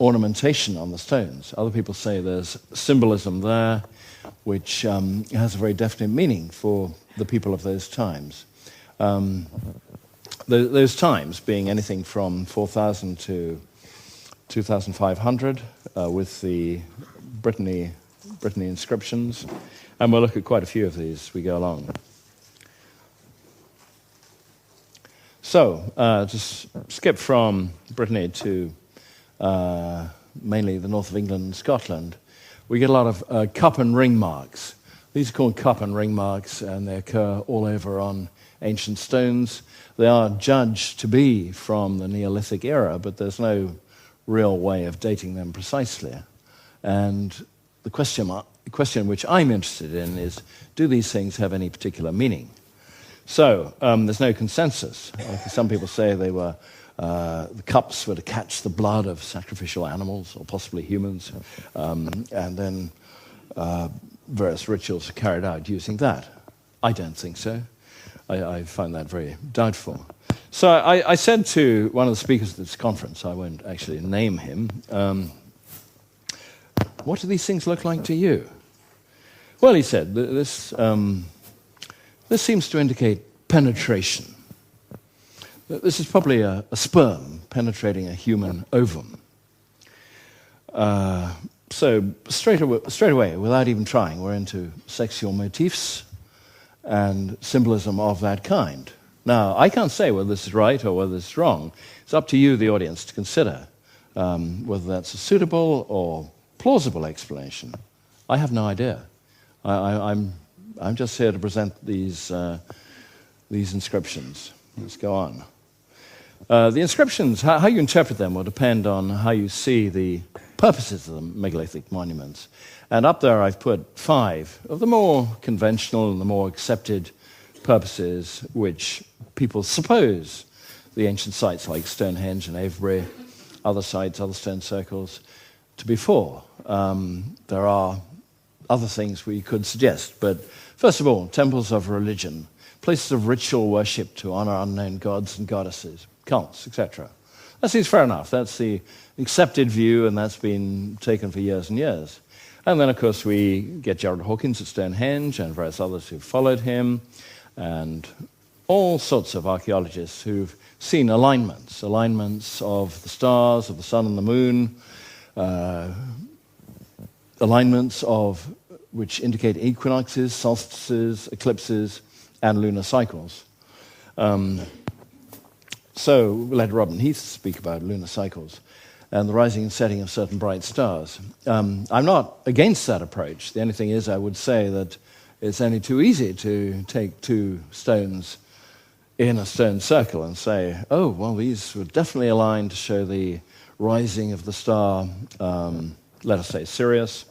ornamentation on the stones. Other people say there's symbolism there which has a very definite meaning for the people of those times. Those times being anything from 4,000 to 2,500 with the Brittany inscriptions. And we'll look at quite a few of these as we go along. So, just skip from Brittany to mainly the north of England and Scotland. We get a lot of cup and ring marks. These are called cup and ring marks, and they occur all over on ancient stones. They are judged to be from the Neolithic era, but there's no real way of dating them precisely. And the question which I'm interested in is, do these things have any particular meaning? So, there's no consensus. Some people say they were the cups were to catch the blood of sacrificial animals, or possibly humans, and then various rituals are carried out using that. I don't think so. I find that very doubtful. So I said to one of the speakers at this conference, I won't actually name him, what do these things look like to you? Well, he said, this seems to indicate penetration. This is probably a sperm penetrating a human ovum. So straight away, without even trying, we're into sexual motifs and symbolism of that kind. Now, I can't say whether this is right or whether it's wrong. It's up to you, the audience, to consider whether that's a suitable or plausible explanation. I have no idea. I'm just here to present these inscriptions. Let's go on. The inscriptions, how you interpret them will depend on how you see the purposes of the megalithic monuments. And up there I've put 5 of the more conventional and the more accepted purposes which people suppose the ancient sites like Stonehenge and Avebury, other sites, other stone circles, to be for. There are other things we could suggest, but first of all, temples of religion, places of ritual worship to honor unknown gods and goddesses, cults, etc. That seems fair enough. That's the accepted view, and that's been taken for years and years. And then, of course, we get Gerald Hawkins at Stonehenge and various others who followed him, and all sorts of archaeologists who've seen alignments of the stars, of the sun and the moon, alignments of which indicate equinoxes, solstices, eclipses, and lunar cycles. So we'll let Robin Heath speak about lunar cycles and the rising and setting of certain bright stars. I'm not against that approach. The only thing is I would say that it's only too easy to take 2 stones in a stone circle and say, oh, well, these were definitely aligned to show the rising of the star, let us say Sirius.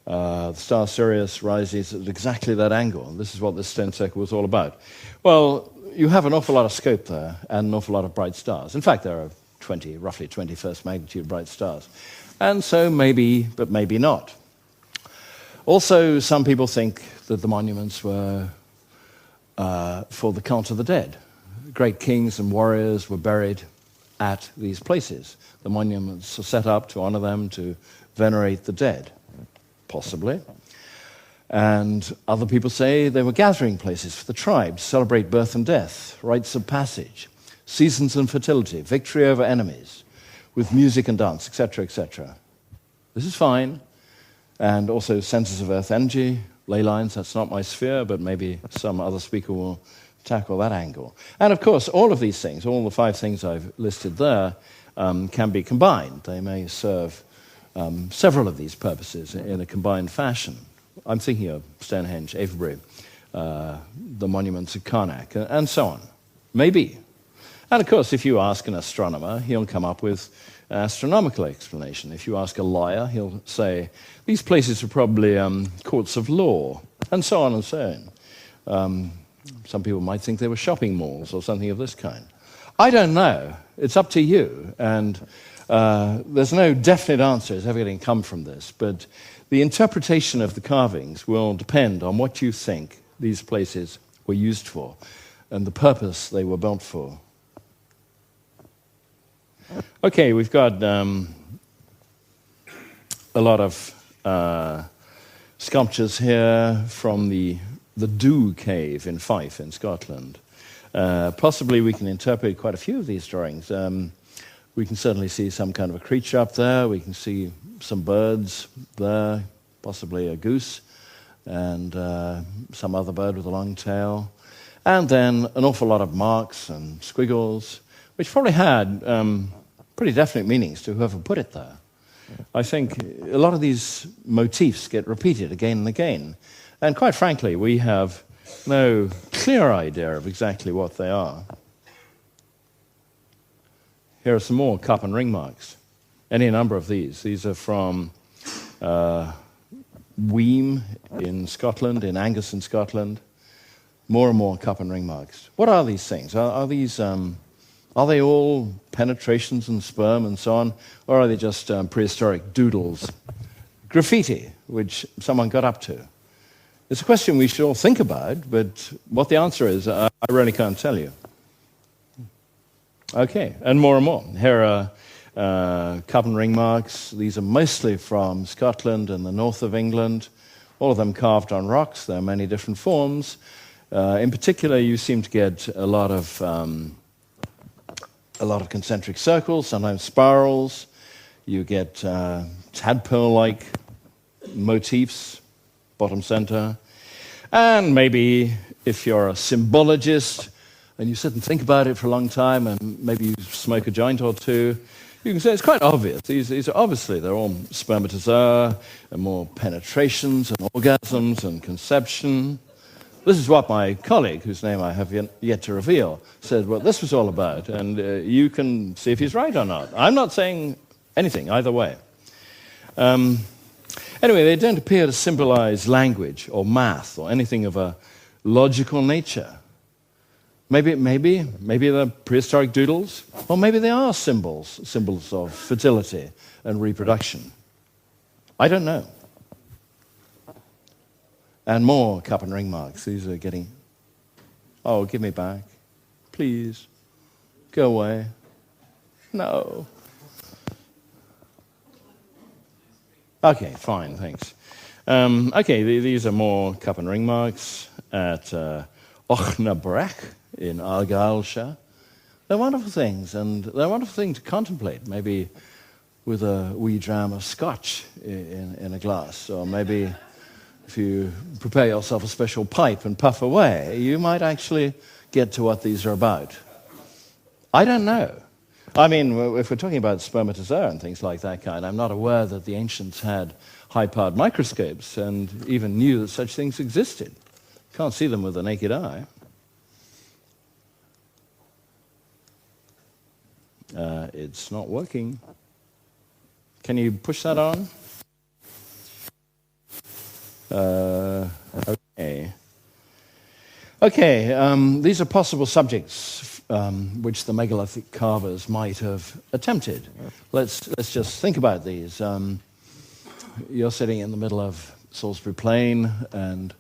The star Sirius rises at exactly that angle. This is what this stone circle was all about. Well, you have an awful lot of scope there and an awful lot of bright stars. In fact, there are roughly 21st magnitude bright stars. And so maybe, but maybe not. Also, some people think that the monuments were for the cult of the dead. Great kings and warriors were buried at these places. The monuments are set up to honor them, to venerate the dead, possibly. And other people say they were gathering places for the tribes, celebrate birth and death, rites of passage, seasons and fertility, victory over enemies, with music and dance, etc., etc. This is fine. And also centers of earth energy, ley lines, that's not my sphere, but maybe some other speaker will tackle that angle. And of course, all of these things, all the 5 things I've listed there, can be combined. They may serve several of these purposes in a combined fashion. I'm thinking of Stonehenge, Avebury, the monuments of Karnak, and so on. Maybe. And of course, if you ask an astronomer, he'll come up with an astronomical explanation. If you ask a lawyer, he'll say, these places are probably courts of law, and so on and so on. Some people might think they were shopping malls or something of this kind. I don't know. It's up to you. And there's no definite answers ever going to come from this, but the interpretation of the carvings will depend on what you think these places were used for and the purpose they were built for. Okay, we've got a lot of sculptures here from the Dew Cave in Fife in Scotland. Possibly we can interpret quite a few of these drawings. We can certainly see some kind of a creature up there. We can see some birds there, possibly a goose, and some other bird with a long tail. And then an awful lot of marks and squiggles, which probably had pretty definite meanings to whoever put it there. I think a lot of these motifs get repeated again and again. And quite frankly, we have no clear idea of exactly what they are. Here are some more cup and ring marks. Any number of these. These are from Weem in Scotland, in Angus in Scotland. More and more cup and ring marks. What are these things? Are these, are they all penetrations and sperm and so on? Or are they just prehistoric doodles? Graffiti, which someone got up to. It's a question we should all think about, but what the answer is, I really can't tell you. Okay, and more. Here are cup and ring marks. These are mostly from Scotland and the north of England, all of them carved on rocks. There are many different forms. In particular, you seem to get a lot of concentric circles, sometimes spirals. You get tadpole-like motifs, bottom center. And maybe if you're a symbologist and you sit and think about it for a long time and maybe you smoke a joint or two, you can say it's quite obvious. These are obviously, they're all spermatozoa and more penetrations and orgasms and conception. This is what my colleague, whose name I have yet to reveal, said what this was all about, and you can see if he's right or not. I'm not saying anything either way. Anyway, they don't appear to symbolize language or math or anything of a logical nature. Maybe they're prehistoric doodles, or maybe they are symbols of fertility and reproduction. I don't know. And more cup and ring marks. These are getting, oh, give me back. Please. Go away. No. Okay, fine, thanks. Okay, these are more cup and ring marks at Ochnabrach in Argyllshire. They're wonderful things, and they're a wonderful thing to contemplate, maybe with a wee dram of scotch in a glass, or maybe if you prepare yourself a special pipe and puff away, you might actually get to what these are about. I don't know. I mean, if we're talking about spermatozoa and things like that kind, I'm not aware that the ancients had high-powered microscopes and even knew that such things existed. Can't see them with the naked eye. It's not working. Can you push that on? Okay. Okay, these are possible subjects which the megalithic carvers might have attempted. Let's just think about these. You're sitting in the middle of Salisbury Plain, and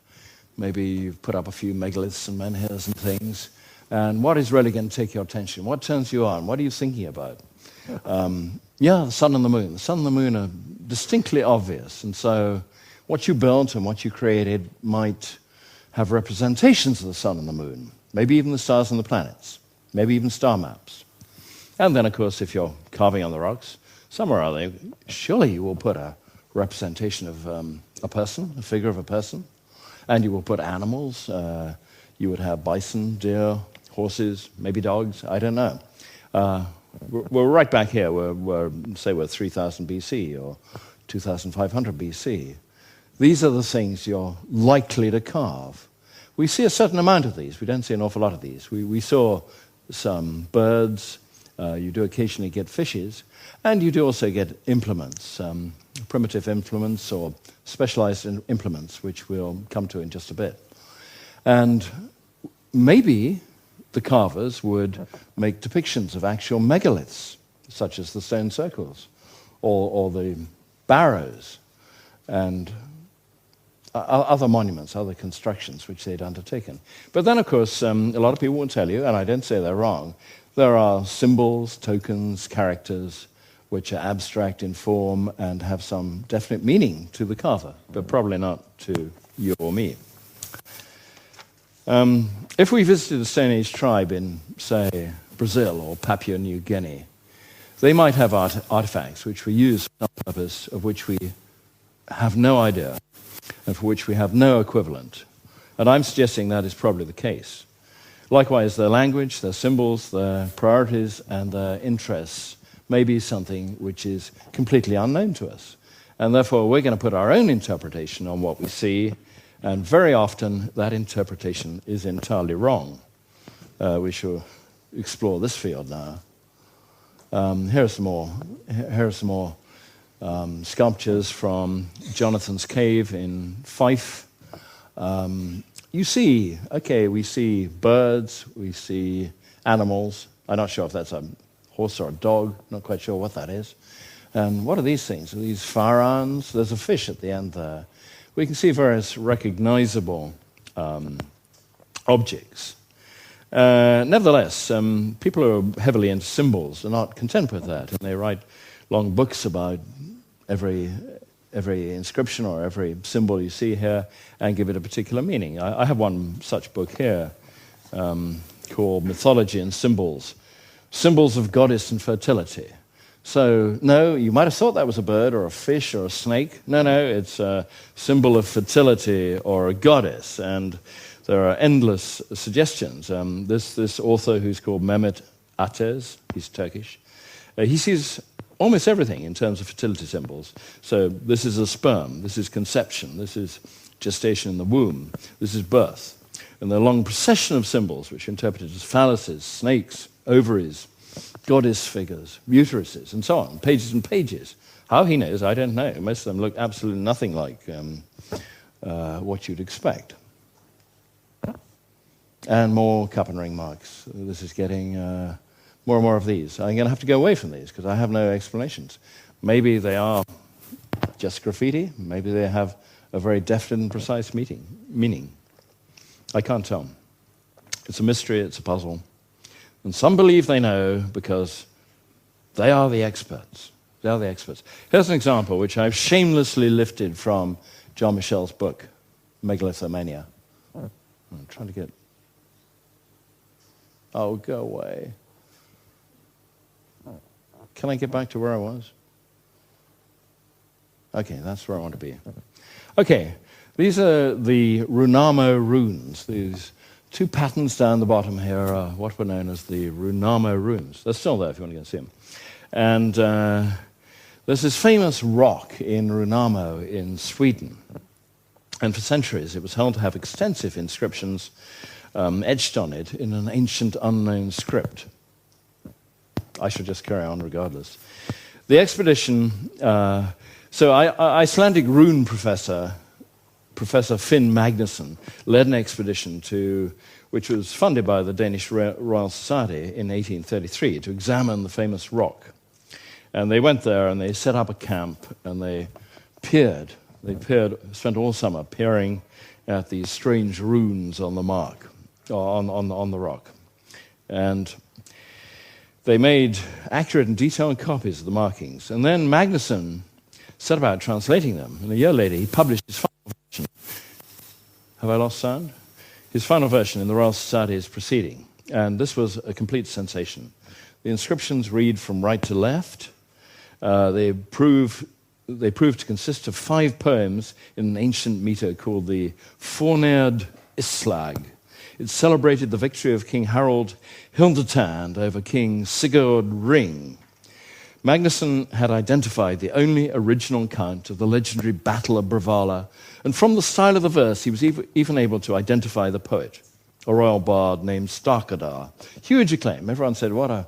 maybe you've put up a few megaliths and menhirs and things. And what is really going to take your attention? What turns you on? What are you thinking about? Yeah, the sun and the moon. The sun and the moon are distinctly obvious, and so what you built and what you created might have representations of the sun and the moon, maybe even the stars and the planets, maybe even star maps. And then, of course, if you're carving on the rocks, somewhere or other, surely you will put a representation of a person, a figure of a person, and you will put animals. You would have bison, deer, horses, maybe dogs, I don't know. We're right back here. We're 3,000 BC or 2,500 BC. These are the things you're likely to carve. We see a certain amount of these. We don't see an awful lot of these. We saw some birds. You do occasionally get fishes. And you do also get implements, primitive implements or specialized implements, which we'll come to in just a bit. And maybe the carvers would make depictions of actual megaliths, such as the stone circles, or the barrows, and other monuments, other constructions which they'd undertaken. But then, of course, a lot of people will tell you, and I don't say they're wrong, there are symbols, tokens, characters which are abstract in form and have some definite meaning to the carver, but probably not to you or me. If we visited a Stone Age tribe in, say, Brazil or Papua New Guinea, they might have artifacts which were used for some purpose of which we have no idea and for which we have no equivalent. And I'm suggesting that is probably the case. Likewise, their language, their symbols, their priorities, and their interests may be something which is completely unknown to us. And therefore, we're going to put our own interpretation on what we see, and very often that interpretation is entirely wrong. We shall explore this field now. Here are some more sculptures from Jonathan's Cave in Fife. You see, we see birds, we see animals. I'm not sure if that's a horse or a dog, not quite sure what that is. And what are these things? Are these pharaons? There's a fish at the end there. We can see various recognizable objects. Nevertheless, people who are heavily into symbols are not content with that, and they write long books about every inscription or every symbol you see here and give it a particular meaning. I have one such book here called Mythology and Symbols, Symbols of Goddess and Fertility. So, no, you might have thought that was a bird or a fish or a snake. No, it's a symbol of fertility or a goddess, and there are endless suggestions. This author, who's called Mehmet Atez, he's Turkish, he sees almost everything in terms of fertility symbols. So this is a sperm, this is conception, this is gestation in the womb, this is birth. And there are a long procession of symbols which are interpreted as phalluses, snakes, ovaries, goddess figures, uteruses, and so on, pages and pages. How he knows, I don't know. Most of them look absolutely nothing like what you'd expect. And more cup and ring marks. This is getting more and more of these. I'm going to have to go away from these because I have no explanations. Maybe they are just graffiti. Maybe they have a very definite and precise meaning. I can't tell. It's a mystery, it's a puzzle. And some believe they know because they are the experts. They are the experts. Here's an example which I've shamelessly lifted from John Michel's book, Megalithomania. I'm trying to get... Oh, go away. Can I get back to where I was? Okay, that's where I want to be. Okay, these are the Runamo runes. These two patterns down the bottom here are what were known as the Runamo runes. They're still there if you want to go and see them. And there's this famous rock in Runamo in Sweden. And for centuries it was held to have extensive inscriptions etched on it in an ancient unknown script. I shall just carry on regardless. The expedition, so Icelandic rune professor Finn Magnusson led an expedition which was funded by the Danish Royal Society in 1833 to examine the famous rock. And they went there and they set up a camp and they peered. They spent all summer peering at these strange runes on the mark, on the rock. And they made accurate and detailed copies of the markings. And then Magnusson set about translating them. And a year later, he published his final version. Have I lost sound? His final version in the Royal Society's proceeding. And this was a complete sensation. The inscriptions read from right to left. They prove to consist of 5 poems in an ancient meter called the Fornærd Islag. It celebrated the victory of King Harald Hildetand over King Sigurd Ring. Magnusson had identified the only original account of the legendary Battle of Bravalla, and from the style of the verse, he was even able to identify the poet, a royal bard named Starkadar. Huge acclaim. Everyone said, what a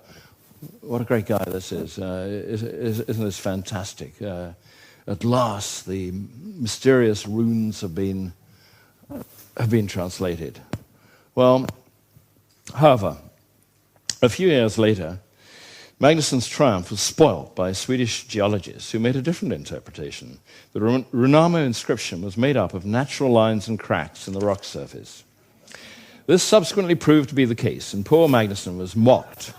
great guy this is. Isn't this fantastic? At last, the mysterious runes have been translated. Well, however, a few years later, Magnusson's triumph was spoilt by Swedish geologists who made a different interpretation. The Runamo inscription was made up of natural lines and cracks in the rock surface. This subsequently proved to be the case, and poor Magnusson was mocked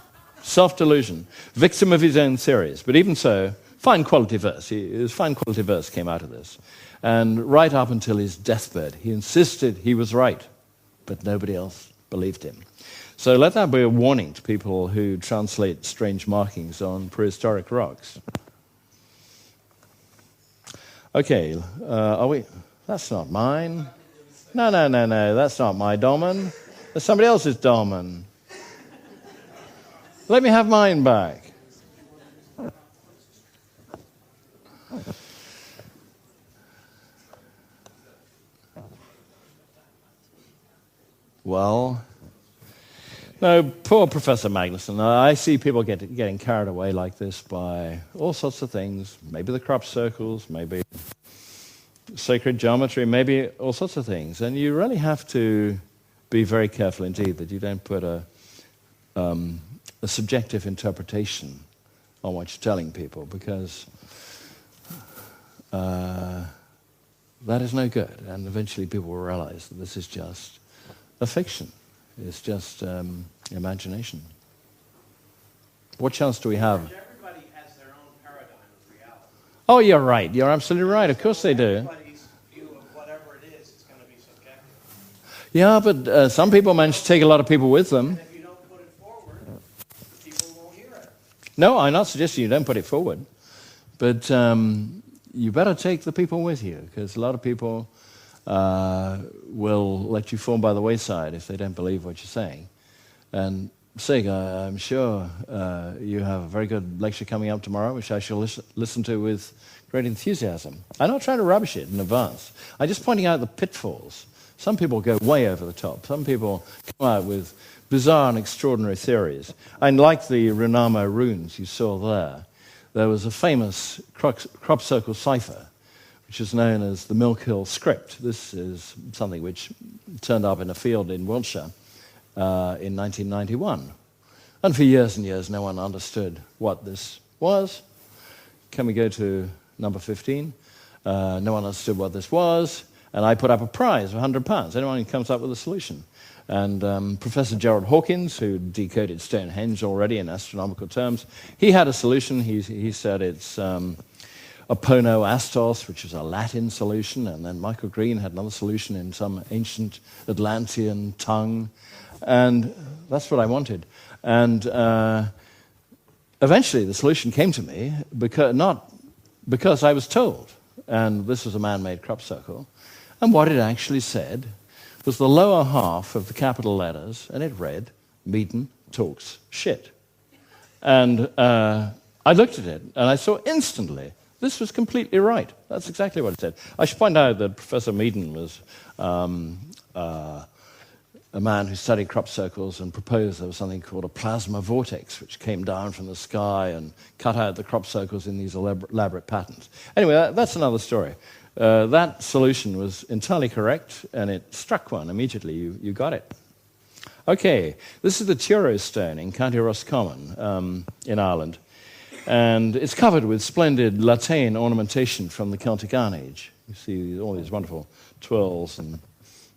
Self-delusion. Victim of his own theories. But even so, fine quality verse. His fine quality verse came out of this. And right up until his deathbed, he insisted he was right, but nobody else believed him. So let that be a warning to people who translate strange markings on prehistoric rocks. Okay, are we... That's not mine. No, that's not my dolmen. That's somebody else's dolmen. Let me have mine back. Well, no, poor Professor Magnusson. I see people getting carried away like this by all sorts of things. Maybe the crop circles, maybe sacred geometry, maybe all sorts of things. And you really have to be very careful indeed that you don't put a subjective interpretation on what you're telling people, because that is no good. And eventually people will realize that this is just a fiction. It's just imagination. What chance do we have? Everybody has their own paradigm of reality. Oh, you're right. You're absolutely right. Of course they do. Everybody's view of whatever it is going to be subjective. Yeah, but some people manage to take a lot of people with them. And if you don't put it forward, people won't hear it. No, I'm not suggesting you don't put it forward. But you better take the people with you, because a lot of people will let you fall by the wayside if they don't believe what you're saying. And Sig, I'm sure you have a very good lecture coming up tomorrow, which I shall listen to with great enthusiasm. I'm not trying to rubbish it in advance. I'm just pointing out the pitfalls. Some people go way over the top. Some people come out with bizarre and extraordinary theories. And like the Runama runes you saw there was a famous crop circle cipher, which is known as the Milk Hill script. This is something which turned up in a field in Wiltshire in 1991. And for years and years, no one understood what this was. Can we go to number 15? No one understood what this was. And I put up a prize of £100. Anyone who comes up with a solution. And Professor Gerald Hawkins, who decoded Stonehenge already in astronomical terms, he had a solution. He said it's Apono Astos, which is a Latin solution, and then Michael Green had another solution in some ancient Atlantean tongue, and that's what I wanted. And eventually the solution came to me, not because I was told, and this was a man-made crop circle, and what it actually said was the lower half of the capital letters, and it read, Meaden talks shit. And I looked at it, and I saw instantly this was completely right. That's exactly what it said. I should point out that Professor Meaden was a man who studied crop circles and proposed there was something called a plasma vortex, which came down from the sky and cut out the crop circles in these elaborate patterns. Anyway, that's another story. That solution was entirely correct, and it struck one immediately. You got it. Okay, this is the Toro Stone in County Roscommon in Ireland. And it's covered with splendid Latine ornamentation from the Celtic Iron Age. You see all these wonderful twirls and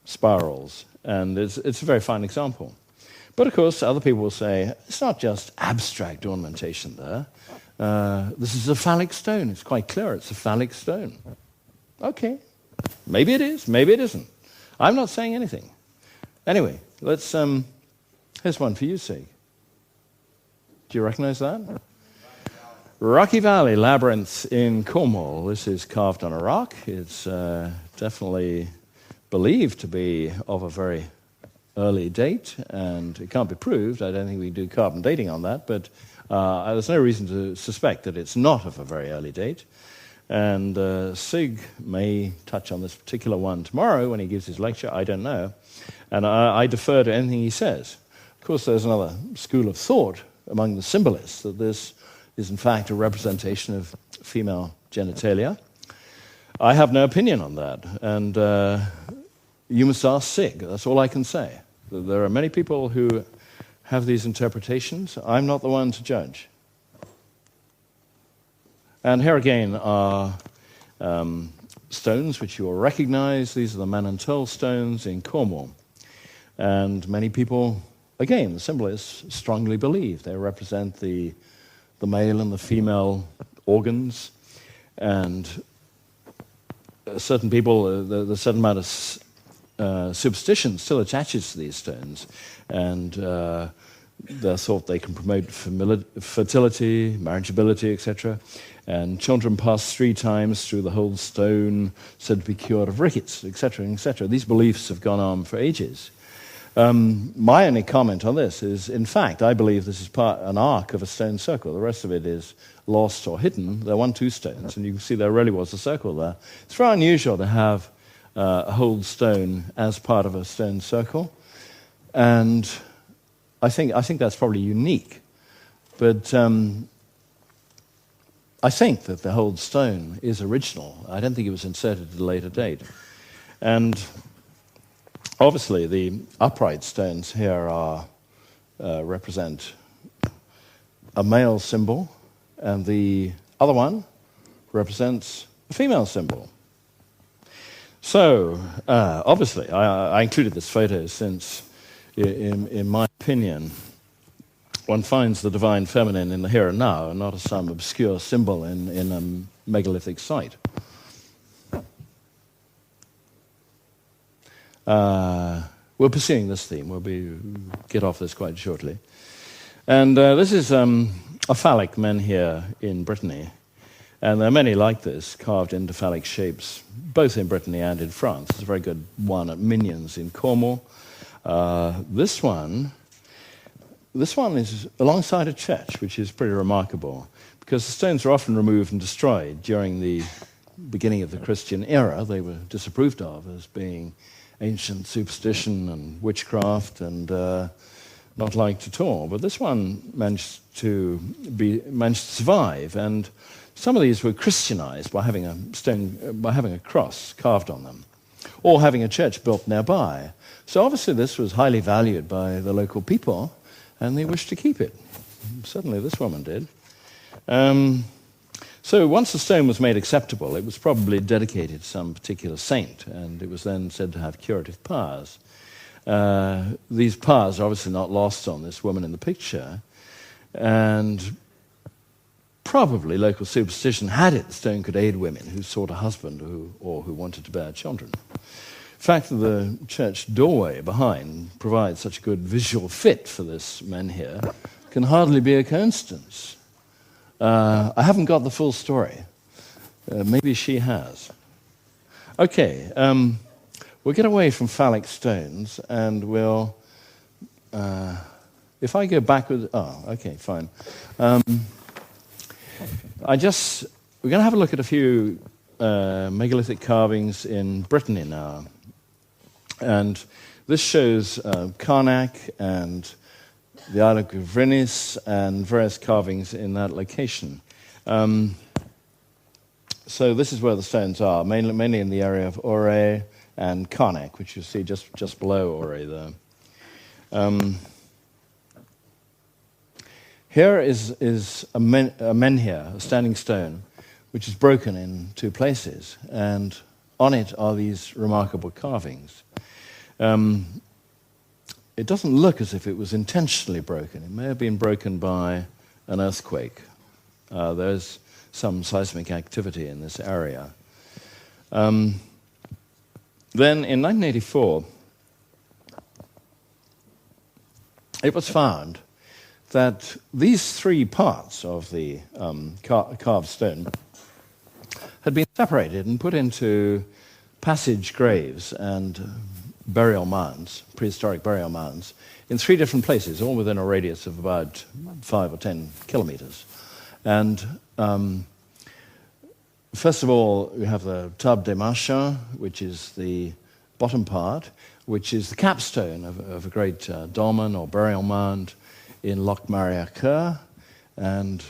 spirals, and it's a very fine example. But of course, other people will say, it's not just abstract ornamentation there. This is a phallic stone. It's quite clear it's a phallic stone. Okay, maybe it is, maybe it isn't. I'm not saying anything. Anyway, let's, here's one for you, Sig. Do you recognize that? Rocky Valley Labyrinth in Cornwall. This is carved on a rock. It's definitely believed to be of a very early date, and it can't be proved. I don't think we do carbon dating on that, but there's no reason to suspect that it's not of a very early date. And Sig may touch on this particular one tomorrow when he gives his lecture. I don't know. And I defer to anything he says. Of course, there's another school of thought among the symbolists that this is in fact a representation of female genitalia. I have no opinion on that, and you must ask Sig. That's all I can say. There are many people who have these interpretations. I'm not the one to judge. And here again are stones which you will recognize. These are the Manantole stones in Cornwall. And many people again, the symbol is strongly believed. They represent the male and the female organs, and certain people, there's a certain amount of superstition still attaches to these stones, and they're thought they can promote fertility, marriageability, etc. And children pass 3 times through the whole stone, said to be cured of rickets, etc., etc. These beliefs have gone on for ages. My only comment on this is, in fact, I believe this is an arc of a stone circle. The rest of it is lost or hidden. They're 1-2 stones, and you can see there really was a circle there. It's very unusual to have a whole stone as part of a stone circle, and I think that's probably unique. But I think that the whole stone is original. I don't think it was inserted at a later date. And obviously, the upright stones here represent a male symbol, and the other one represents a female symbol. So, obviously, I included this photo since, in my opinion, one finds the divine feminine in the here and now, and not as some obscure symbol in a megalithic site. We're pursuing this theme. We'll get off this quite shortly. And this is a Phallic Men here in Brittany. And there are many like this, carved into phallic shapes, both in Brittany and in France. There's a very good one at Minions in Cornwall. This one is alongside a church, which is pretty remarkable, because the stones are often removed and destroyed during the beginning of the Christian era. They were disapproved of as being ancient superstition and witchcraft and not liked at all. But this one managed to survive, and some of these were Christianized by having a cross carved on them, or having a church built nearby. So obviously this was highly valued by the local people, and they wished to keep it. Certainly this woman did. So once the stone was made acceptable, it was probably dedicated to some particular saint, and it was then said to have curative powers. These powers are obviously not lost on this woman in the picture, and probably local superstition had it the stone could aid women who sought a husband or who wanted to bear children. The fact that the church doorway behind provides such a good visual fit for this menhir can hardly be a coincidence. I haven't got the full story. Maybe she has. Okay, we'll get away from phallic stones, and we'll... if I go backwards... Oh, okay, fine. We're going to have a look at a few megalithic carvings in Brittany now. And this shows Carnac and the Isle of Gavrinis and various carvings in that location. So this is where the stones are, mainly in the area of Ore and Carnac, which you see just below Ore there. Here is a menhir, a standing stone, which is broken in 2 places, and on it are these remarkable carvings. It doesn't look as if it was intentionally broken. It may have been broken by an earthquake. There's some seismic activity in this area. Then in 1984, it was found that these 3 parts of the carved stone had been separated and put into passage graves and burial mounds, prehistoric burial mounds, in 3 different places, all within a radius of about 5 or 10 kilometers. And first of all, we have the Table des Marchands, which is the bottom part, which is the capstone of a great dolmen or burial mound in Loch Mariaker, and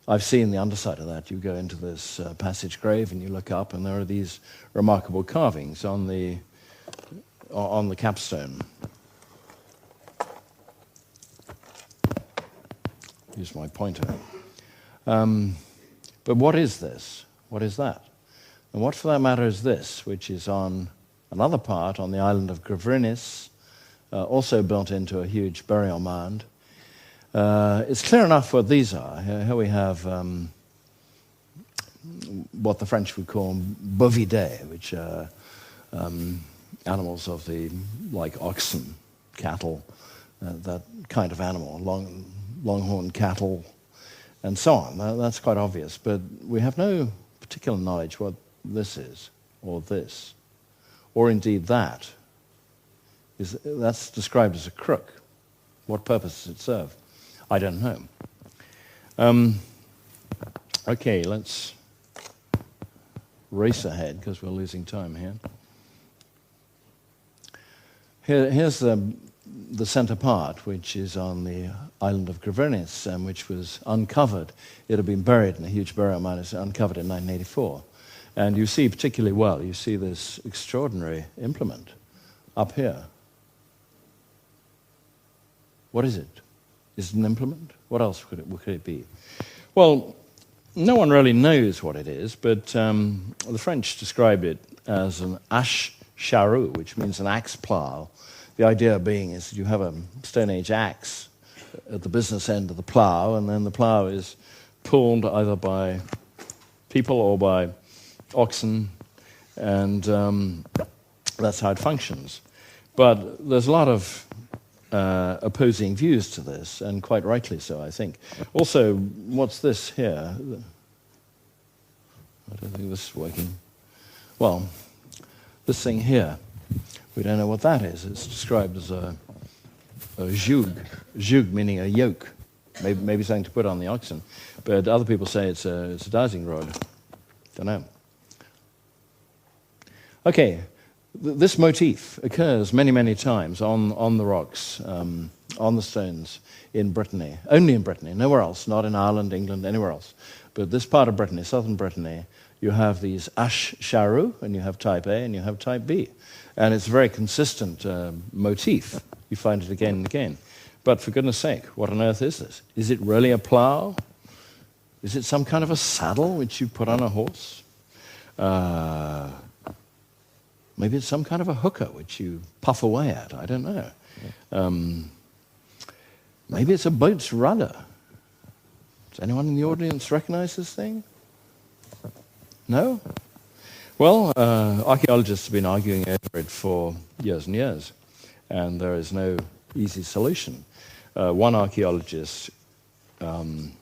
I've seen the underside of that. You go into this passage grave and you look up, and there are these remarkable carvings on the capstone. Use my pointer. But what is this? What is that? And what, for that matter, is this, which is on another part on the island of Gavrinis, also built into a huge burial mound. It's clear enough what these are. Here we have what the French would call bovidés, which are animals of the, like oxen, cattle, that kind of animal, longhorn cattle, and so on. That's quite obvious, but we have no particular knowledge what this is, or this, or indeed that. That's described as a crook. What purpose does it serve? I don't know. Okay, let's race ahead because we're losing time here. Here's the center part, which is on the island of Gravenius, and which was uncovered. It had been buried in a huge burial mound. It was uncovered in 1984. And you see particularly well, you see this extraordinary implement up here. What is it? Is it an implement? What else could it be? Well, no one really knows what it is, but the French described it as an ash charrue, which means an axe plow. The idea being is that you have a Stone Age axe at the business end of the plow, and then the plow is pulled either by people or by oxen, and that's how it functions. But there's a lot of opposing views to this, and quite rightly so, I think. Also, what's this here? I don't think this is working. Well, this thing here, we don't know what that is. It's described as a joug. Joug meaning a yoke, maybe something to put on the oxen. But other people say it's a dowsing rod. Don't know. Okay, this motif occurs many, many times on the rocks, on the stones in Brittany. Only in Brittany, nowhere else, not in Ireland, England, anywhere else. But this part of Brittany, southern Brittany, you have these ash charrue, and you have type A, and you have type B. And it's a very consistent motif. You find it again and again. But for goodness sake, what on earth is this? Is it really a plow? Is it some kind of a saddle which you put on a horse? Maybe it's some kind of a hooker which you puff away at. I don't know. Maybe it's a boat's rudder. Does anyone in the audience recognize this thing? No? Well, archaeologists have been arguing over it for years and years, and there is no easy solution. One archaeologist who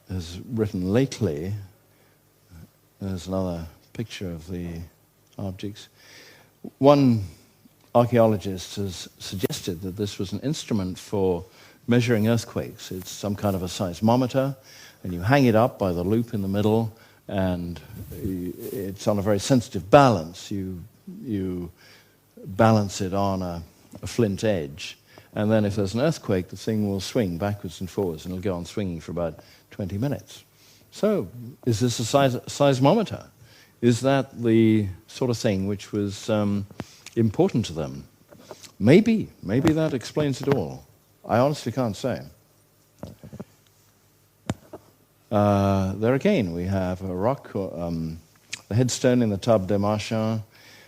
has written lately, there's another picture of the objects. One archaeologist has suggested that this was an instrument for measuring earthquakes. It's some kind of a seismometer, and you hang it up by the loop in the middle, and it's on a very sensitive balance. You balance it on a flint edge, and then if there's an earthquake, the thing will swing backwards and forwards, and it'll go on swinging for about 20 minutes. So, is this a seismometer? Is that the sort of thing which was important to them? Maybe that explains it all. I honestly can't say. There again, we have a rock, the headstone in the Table des Marchands,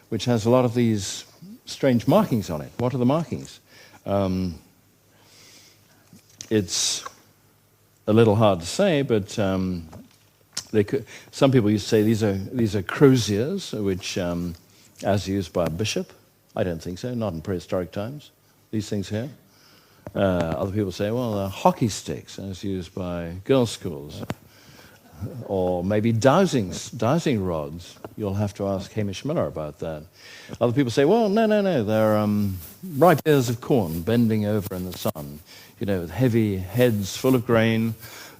which has a lot of these strange markings on it. What are the markings? It's a little hard to say, but some people used to say these are croziers, which, as used by a bishop. I don't think so, not in prehistoric times, these things here. Other people say, well, they're hockey sticks, as used by girls' schools. Or maybe dowsing rods. You'll have to ask Hamish Miller about that. Other people say, well, no, they're ripe ears of corn bending over in the sun. With heavy heads full of grain,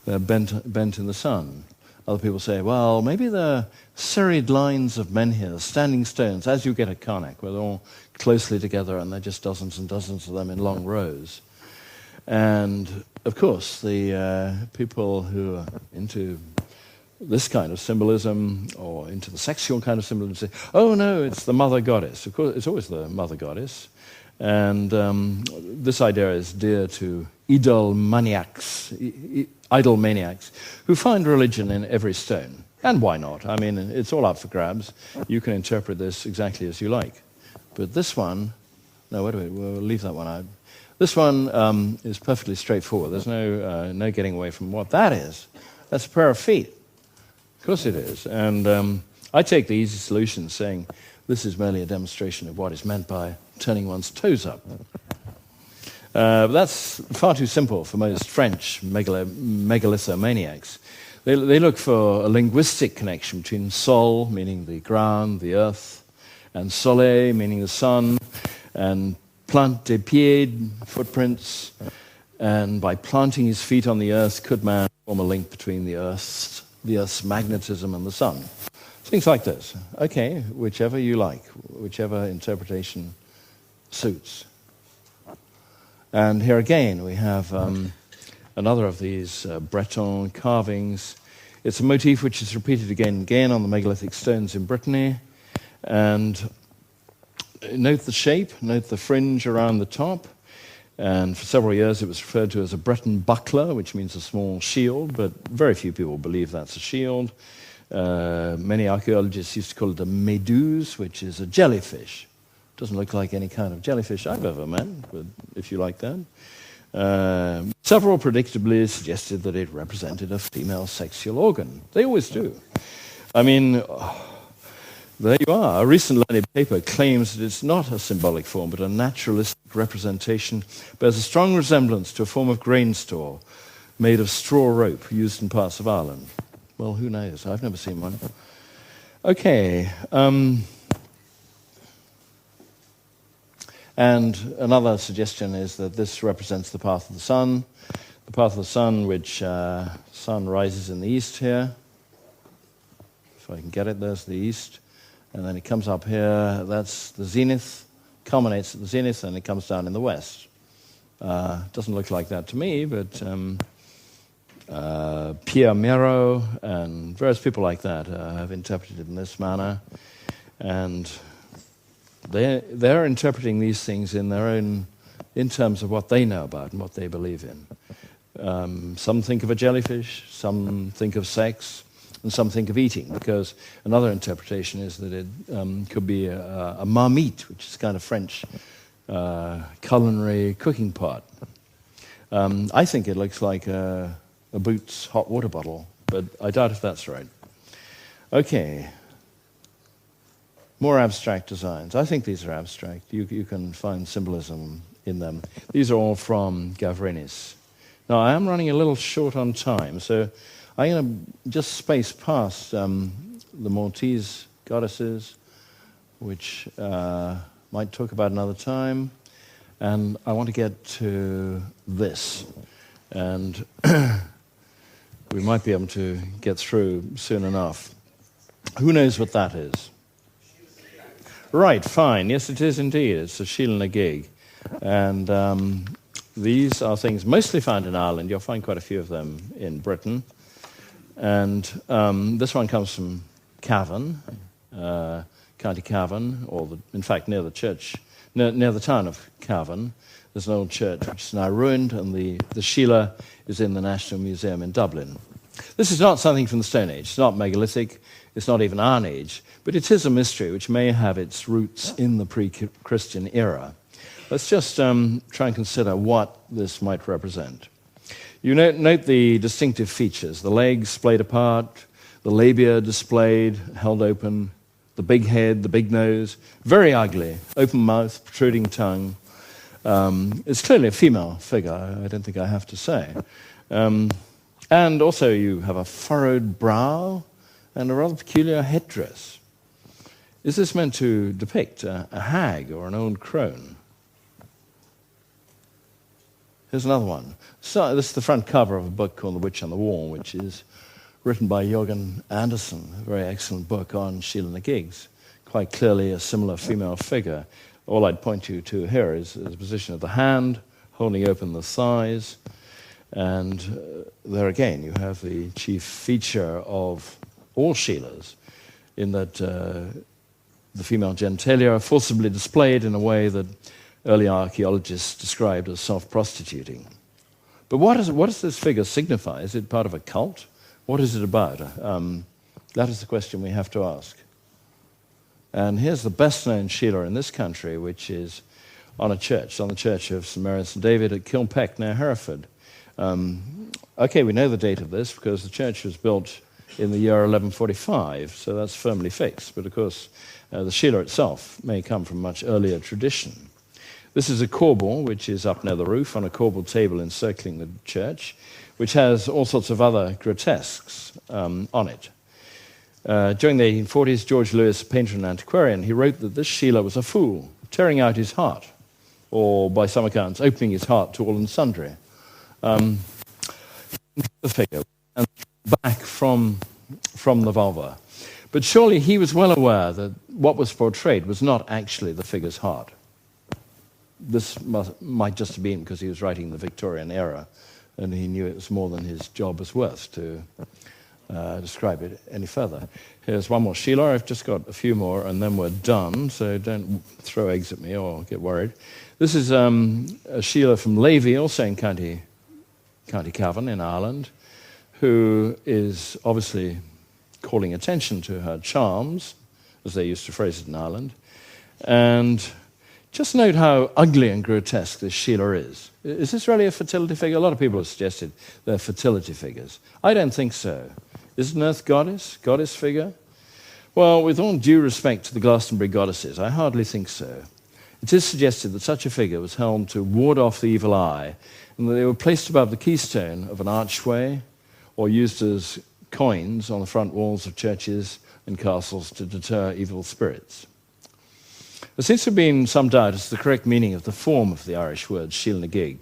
they're bent in the sun. Other people say, well, maybe they're serried lines of menhirs, standing stones, as you get at Karnak, where they're all closely together and there are just dozens and dozens of them in long rows. And, of course, the people who are into this kind of symbolism or into the sexual kind of symbolism say, oh, no, it's the mother goddess. Of course, it's always the mother goddess. And this idea is dear to idol maniacs who find religion in every stone. And why not? I mean, it's all up for grabs. You can interpret this exactly as you like. But this one, no, wait a minute, we'll leave that one out. This one is perfectly straightforward. There's no getting away from what that is. That's a pair of feet. Of course it is. And I take the easy solution, saying this is merely a demonstration of what is meant by turning one's toes up. But that's far too simple for most French megalithomaniacs. They look for a linguistic connection between sol, meaning the ground, the earth, and soleil, meaning the sun, and plante des pieds, footprints, and by planting his feet on the earth, could man form a link between the earth's magnetism and the sun? Things like this. Okay, whichever you like, whichever interpretation suits. And here again, we have another of these Breton carvings. It's a motif which is repeated again and again on the megalithic stones in Brittany. And note the shape, note the fringe around the top. And for several years it was referred to as a Breton buckler, which means a small shield, but very few people believe that's a shield. Many archaeologists used to call it a méduse, which is a jellyfish. Doesn't look like any kind of jellyfish I've ever met, but if you like that. Several predictably suggested that it represented a female sexual organ. They always do. I mean, there you are. A recent learned paper claims that it's not a symbolic form, but a naturalistic representation, bears a strong resemblance to a form of grain store made of straw rope used in parts of Ireland. Well, who knows? I've never seen one. Okay. And another suggestion is that this represents the path of the sun. The path of the sun, which sun rises in the east here. If I can get it, there's the east. And then it comes up here, that's the zenith, culminates at the zenith, and it comes down in the west. Doesn't look like that to me, but Pierre Miro and various people like that have interpreted it in this manner. And they're interpreting these things in terms of what they know about and what they believe in. Some think of a jellyfish, some think of sex, and some think of eating, because another interpretation is that it could be a marmite, which is kind of French culinary cooking pot. I think it looks like a Boots hot water bottle, but I doubt if that's right. Okay. More abstract designs. I think these are abstract. You can find symbolism in them. These are all from Gavrinis. Now, I am running a little short on time, so I'm going to just space past the Maltese goddesses, which might talk about another time, and I want to get to this. And we might be able to get through soon enough. Who knows what that is? Right, fine. Yes, it is indeed. It's a Sheela-na-gig. And these are things mostly found in Ireland. You'll find quite a few of them in Britain. And this one comes from Cavan, County Cavan, or in fact near the church, near the town of Cavan. There's an old church which is now ruined, and the Sheela is in the National Museum in Dublin. This is not something from the Stone Age. It's not megalithic. It's not even Iron Age. But it is a mystery which may have its roots in the pre-Christian era. Let's just try and consider what this might represent. You note the distinctive features. The legs splayed apart, the labia displayed, held open, the big head, the big nose, very ugly, open mouth, protruding tongue. It's clearly a female figure, I don't think I have to say. And also you have a furrowed brow and a rather peculiar headdress. Is this meant to depict a hag or an old crone? Here's another one. So this is the front cover of a book called The Witch on the Wall, which is written by Jørgen Andersen, a very excellent book on Sheela-na-gigs. Quite clearly a similar female figure. All I'd point you to here is the position of the hand, holding open the thighs. And there again, you have the chief feature of all Sheelas, in that the female genitalia are forcibly displayed in a way that early archaeologists described as self-prostituting. But what does this figure signify? Is it part of a cult? What is it about? That is the question we have to ask. And here's the best-known Sheela in this country, which is on the church of St. Mary and St. David at Kilpeck near Hereford. Okay, we know the date of this because the church was built in the year 1145, so that's firmly fixed. But of course, the Sheela itself may come from much earlier tradition. This is a corbel, which is up near the roof on a corbel table encircling the church, which has all sorts of other grotesques on it. During the 1840s, George Lewis, painter and antiquarian, he wrote that this Sheela was a fool, tearing out his heart, or by some accounts, opening his heart to all and sundry. The figure and back from the vulva. But surely he was well aware that what was portrayed was not actually the figure's heart. This might just have been because he was writing the Victorian era, and he knew it was more than his job was worth to describe it any further. Here's one more Sheela. I've just got a few more, and then we're done, so don't throw eggs at me or get worried. This is a Sheela from Lavey, also in County Cavan in Ireland, who is obviously calling attention to her charms, as they used to phrase it in Ireland. And just note how ugly and grotesque this Sheela is. Is this really a fertility figure? A lot of people have suggested they're fertility figures. I don't think so. Is it an earth goddess figure? Well, with all due respect to the Glastonbury goddesses, I hardly think so. It is suggested that such a figure was held to ward off the evil eye, and that they were placed above the keystone of an archway or used as coins on the front walls of churches and castles to deter evil spirits. There seems to have been some doubt as to the correct meaning of the form of the Irish word Sheela-na-gig.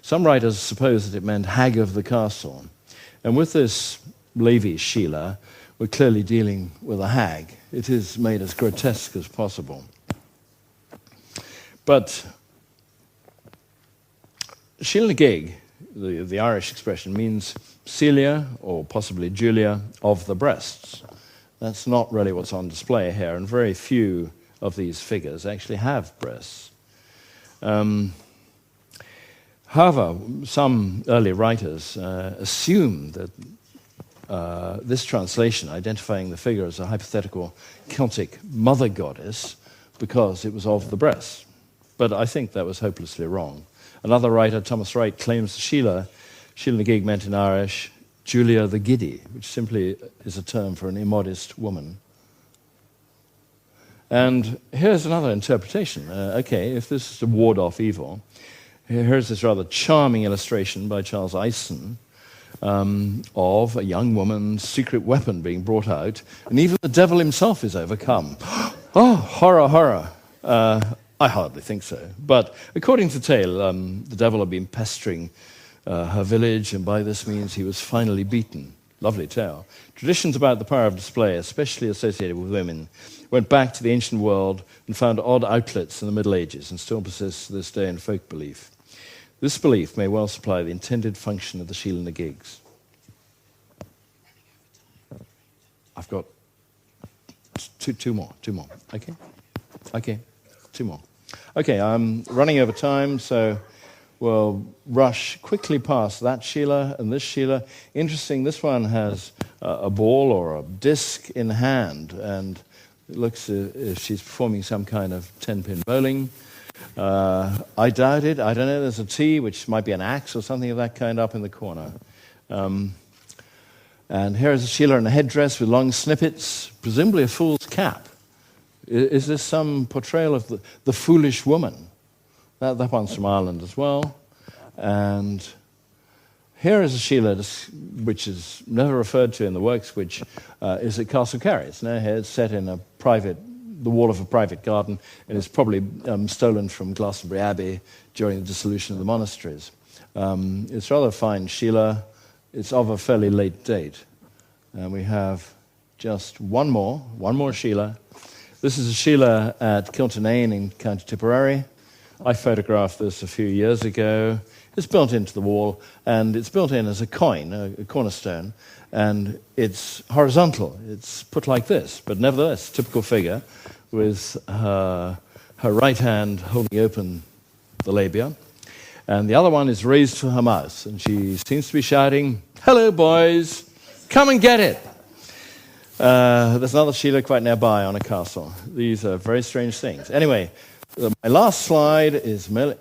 Some writers suppose that it meant hag of the castle. And with this Lavey Sheela, we're clearly dealing with a hag. It is made as grotesque as possible. But Sheela-na-gig, the Irish expression, means Celia, or possibly Julia, of the breasts. That's not really what's on display here, and very few of these figures actually have breasts. However, some early writers assume that this translation, identifying the figure as a hypothetical Celtic mother goddess, because it was of the breasts. But I think that was hopelessly wrong. Another writer, Thomas Wright, claims Sheela-na-gig meant in Irish Julia the Giddy, which simply is a term for an immodest woman. And here's another interpretation. Okay, if this is to ward off evil, here's this rather charming illustration by Charles Eisen of a young woman's secret weapon being brought out, and even the devil himself is overcome. Oh, horror, horror. I hardly think so. But according to tale, the devil had been pestering her village, and by this means he was finally beaten. Lovely tale. Traditions about the power of display, especially associated with women, went back to the ancient world and found odd outlets in the Middle Ages and still persists to this day in folk belief. This belief may well supply the intended function of the Sheela-na-gigs. I've got two more. Okay, two more. Okay, I'm running over time, so we'll rush quickly past that Sheela and this Sheela. Interesting, this one has a ball or a disc in hand, and it looks as if she's performing some kind of 10-pin bowling. I doubt it. I don't know. There's a T, which might be an axe or something of that kind, up in the corner. And here is a Sheela in a headdress with long snippets, presumably a fool's cap. Is this some portrayal of the foolish woman? That one's from Ireland as well. And here is a Sheela which is never referred to in the works, which is at Castle Carey. It's now here. It's set in the wall of a private garden, and it's probably stolen from Glastonbury Abbey during the dissolution of the monasteries. It's rather fine Sheela. It's of a fairly late date. And we have just one more Sheela. This is a Sheela at Kiltanane in County Tipperary. I photographed this a few years ago. It's built into the wall, and it's built in as a coin, a cornerstone, and it's horizontal. It's put like this, but nevertheless, typical figure with her right hand holding open the labia, and the other one is raised to her mouth, and she seems to be shouting, "Hello, boys, come and get it." There's another Sheela quite nearby on a castle. These are very strange things. Anyway, my last slide is no.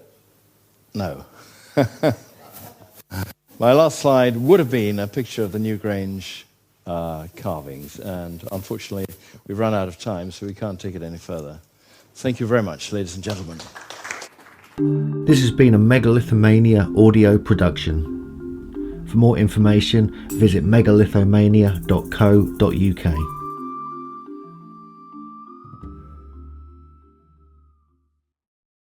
My last slide would have been a picture of the Newgrange carvings, and unfortunately we've run out of time, so we can't take it any further. Thank you very much, ladies and gentlemen. This has been a Megalithomania audio production. For more information, visit megalithomania.co.uk.